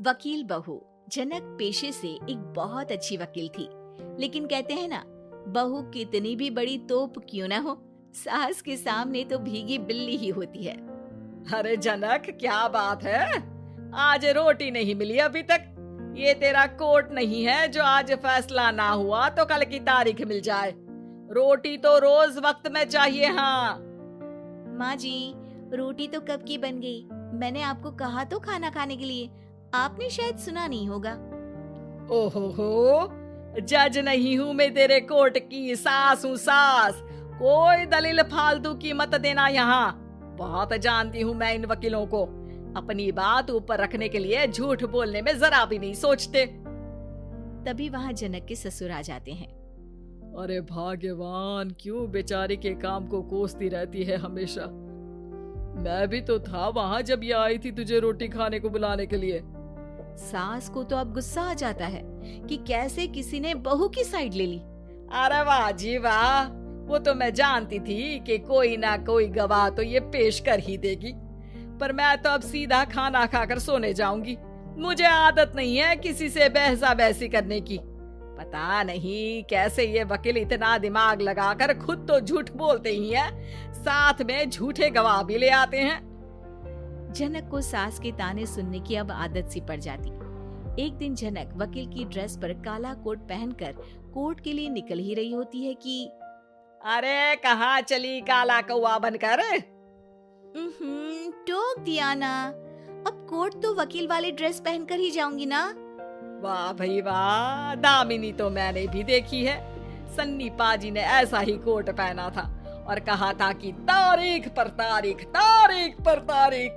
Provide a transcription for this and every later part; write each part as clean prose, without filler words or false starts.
वकील बहू। जनक पेशे से एक बहुत अच्छी वकील थी, लेकिन कहते हैं ना, बहू कितनी भी बड़ी तोप क्यों ना हो, सास के सामने तो भीगी बिल्ली ही होती है। अरे जनक, क्या बात है, आज रोटी नहीं मिली अभी तक। ये तेरा कोर्ट नहीं है जो आज फैसला ना हुआ तो कल की तारीख मिल जाए। रोटी तो रोज वक्त में चाहिए। हाँ माँ जी, रोटी तो कब की बन गई। मैंने आपको कहा तो खाना खाने के लिए, आपने शायद सुना नहीं होगा। ओहो, जज नहीं हूँ मैं तेरे कोर्ट की, सास हूँ सास। कोई दलील फालतू की मत देना यहाँ। बहुत जानती हूँ मैं इन वकीलों को, अपनी बात ऊपर रखने के लिए झूठ बोलने में जरा भी नहीं सोचते। तभी वहाँ जनक के ससुर आ जाते हैं। अरे भाग्यवान, क्यों बेचारी के काम को कोसती रहती है हमेशा। मैं भी तो था वहाँ जब ये आई थी तुझे रोटी खाने को बुलाने के लिए। सास को तो अब गुस्सा आ जाता है कि कैसे किसी ने बहू की साइड ले ली। अरे वाह जी वाह, वो तो मैं जानती थी कि कोई ना कोई गवाह तो ये पेश कर ही देगी, पर मैं तो अब सीधा खाना खाकर सोने जाऊंगी। मुझे आदत नहीं है किसी से बहसा बहसी करने की। पता नहीं कैसे ये वकील इतना दिमाग लगाकर खुद तो झूठ बोलते ही हैं, साथ में झूठे गवाह भी ले आते हैं। जनक को सास के ताने सुनने की अब आदत सी पड़ जाती। एक दिन जनक वकील की ड्रेस पर काला कोट पहनकर कोर्ट के लिए निकल ही रही होती है कि अरे कहाँ चली काला कौवा बनकर। टोक दिया ना, अब कोर्ट तो वकील वाली ड्रेस पहनकर ही जाऊंगी ना। वाह भाई वाह, दामिनी तो मैंने भी देखी है। सन्नी पाजी ने ऐसा ही कोट पहना था और कहा था कि तारीख पर तारीख, तारीख पर तारीख।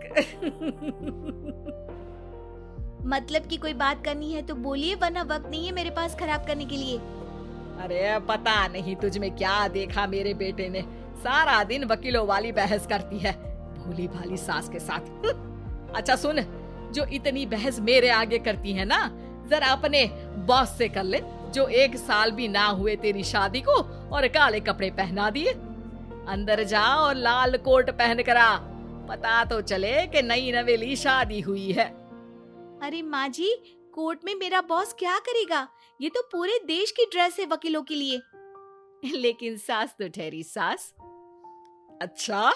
मतलब कि कोई बात करनी है तो बोलिए, वरना वक्त नहीं है मेरे पास खराब करने के लिए। अरे पता नहीं तुझ में क्या देखा मेरे बेटे ने, सारा दिन वकीलों वाली बहस करती है, भोली भाली सास के साथ। अच्छा सुन, जो इतनी बहस मेरे आगे करती है ना, जरा अपने बॉस से कर ले, जो 1 साल भी ना हुए तेरी शादी को और काले कपड़े पहना दिए। अंदर जा और लाल कोट पहन कर आ, पता तो चले कि नई नवेली शादी हुई है। अरे माँ जी, कोर्ट में मेरा बॉस क्या करेगा, ये तो पूरे देश की ड्रेस है वकीलों के लिए। लेकिन सास तो ठहरी सास। अच्छा,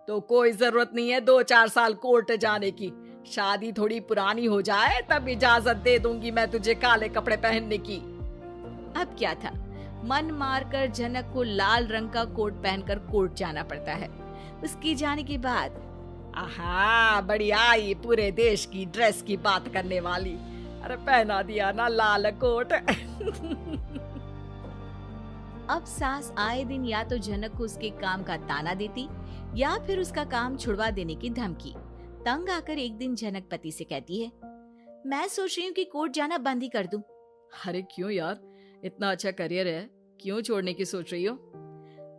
तो कोई जरूरत नहीं है 2-4 साल कोर्ट जाने की। शादी थोड़ी पुरानी हो जाए तब इजाजत दे दूंगी मैं तुझे काले कपड़े पहनने की। अब क्या था, मन मारकर जनक को लाल रंग का कोट पहनकर कोर्ट जाना पड़ता है। उसके जाने के बाद आहा, बड़ी आई पूरे देश की ड्रेस की बात करने वाली। अरे पहना दिया ना लाल कोट। अब सास आए दिन या तो जनक को उसके काम का ताना देती या फिर उसका काम छुड़वा देने की धमकी। तंग आकर एक दिन जनक पति से कहती है, मैं सोच रही हूँ कि कोर्ट जाना बंद ही कर दूं। अरे क्यों यार, इतना अच्छा करियर है, क्यों छोड़ने की सोच रही हो?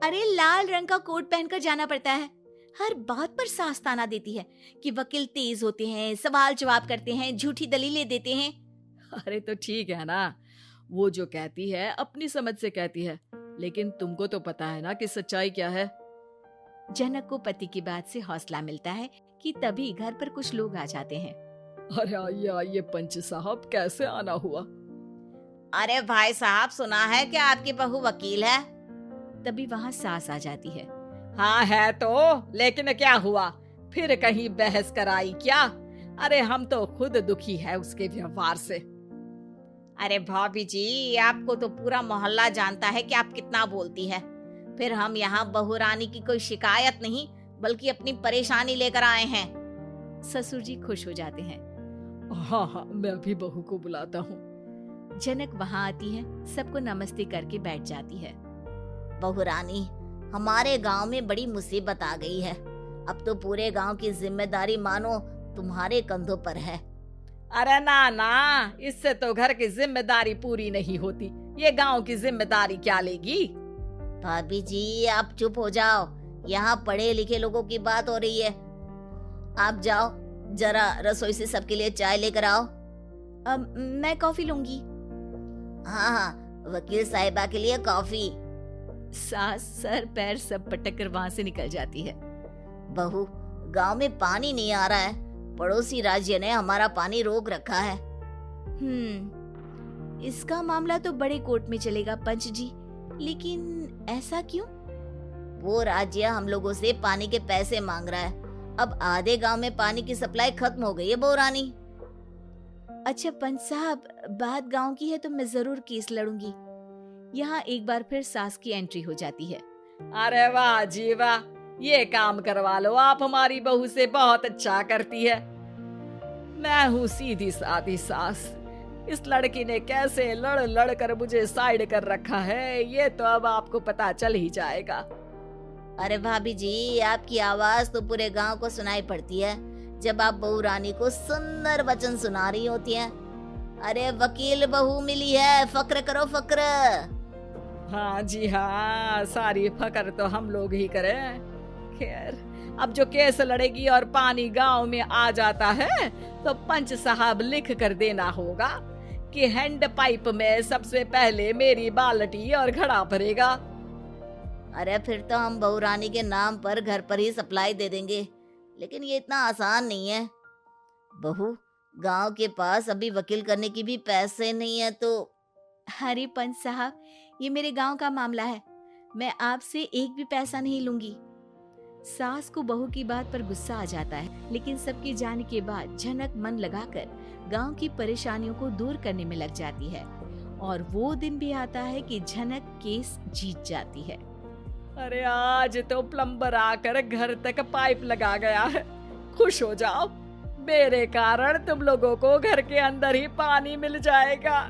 अरे लाल रंग का कोट पहनकर जाना पड़ता है। हर बात पर सास ताना देती है कि वकील तेज होते हैं, सवाल जवाब करते हैं, झूठी दलीलें देते हैं। अरे तो ठीक है ना, वो जो कहती है अपनी समझ से कहती है, लेकिन तुमको तो पता है ना कि सच्चाई क्या है। जनक को पति की बात से हौसला मिलता है कि तभी घर पर कुछ लोग आ जाते हैं। अरे आइए पंच साहब, कैसे आना हुआ? अरे भाई साहब, सुना है कि आपकी बहू वकील है। तभी वहाँ सास आ जाती है। हाँ है तो, लेकिन क्या हुआ, फिर कहीं बहस कराई क्या? अरे हम तो खुद दुखी है उसके व्यवहार से। अरे भाभी जी, आपको तो पूरा मोहल्ला जानता है कि आप कितना बोलती है। फिर हम यहाँ बहू रानी की कोई शिकायत नहीं, बल्कि अपनी परेशानी लेकर आए हैं। ससुर जी खुश हो जाते हैं। हाँ, मैं भी बहू को बुलाता हूँ। जनक वहाँ आती है, सबको नमस्ते करके बैठ जाती है। बहू रानी, हमारे गांव में बड़ी मुसीबत आ गई है। अब तो पूरे गांव की जिम्मेदारी मानो तुम्हारे कंधों पर है। अरे ना ना, इससे तो घर की जिम्मेदारी पूरी नहीं होती, ये गांव की जिम्मेदारी क्या लेगी? भाभी जी आप चुप हो जाओ, यहाँ पढ़े लिखे लोगों की बात हो रही है। आप जाओ, जरा रसोई से सबके लिए चाय लेकर आओ। मैं कॉफी लूंगी। हाँ, वकील साहिबा के लिए कॉफी। सास सर पैर सब पटक कर वहाँ से निकल जाती है। बहू, गांव में पानी नहीं आ रहा है, पड़ोसी राज्य ने हमारा पानी रोक रखा है। इसका मामला तो बड़े कोर्ट में चलेगा पंच जी, लेकिन ऐसा क्यों? वो राज्य हम लोगों से पानी के पैसे मांग रहा है। अब आधे गांव में पानी की सप्लाई खत्म हो गई है बहुरानी। अच्छा पंच साहब, बात गांव की है तो मैं जरूर केस लड़ूंगी। यहाँ एक बार फिर सास की एंट्री हो जाती है। अरे वाह जी वाह, ये काम करवा लो, आप हमारी बहू से बहुत अच्छा करती है। मैं हूँ सीधी सादी सास। इस लड़की ने कैसे लड़ लड़ कर मुझे साइड कर रखा है, ये तो अब आपको पता चल ही जाएगा। अरे भाभी जी, आपकी आवाज तो पूरे गांव को सुनाई पड़ती है जब आप बहू रानी को सुंदर वचन सुना रही होती हैं। अरे वकील बहू मिली है, फक्र करो फक्र। हाँ जी हाँ, सारी फकर तो हम लोग ही करें। खैर, अब जो केस लड़ेगी और पानी गांव में आ जाता है तो पंच साहब लिख कर देना होगा कि हैंड पाइप में सबसे पहले मेरी बाल्टी और घड़ा भरेगा। अरे फिर तो हम बहू रानी के नाम पर घर पर ही सप्लाई दे देंगे, लेकिन ये इतना आसान नहीं है। बहू, गांव के पास अभी वकील करने की भी पैसे नहीं है तो। अरे पंच साहब, ये मेरे गांव का मामला है, मैं आपसे एक भी पैसा नहीं लूंगी। सास को बहू की बात पर गुस्सा आ जाता है, लेकिन सबके जाने के बाद झनक मन लगाकर गांव की परेशानियों को दूर करने में लग जाती है। और वो दिन भी आता है कि झनक केस जीत जाती है। अरे आज तो प्लम्बर आकर घर तक पाइप लगा गया है। खुश हो जाओ, मेरे कारण तुम लोगों को घर के अंदर ही पानी मिल जाएगा।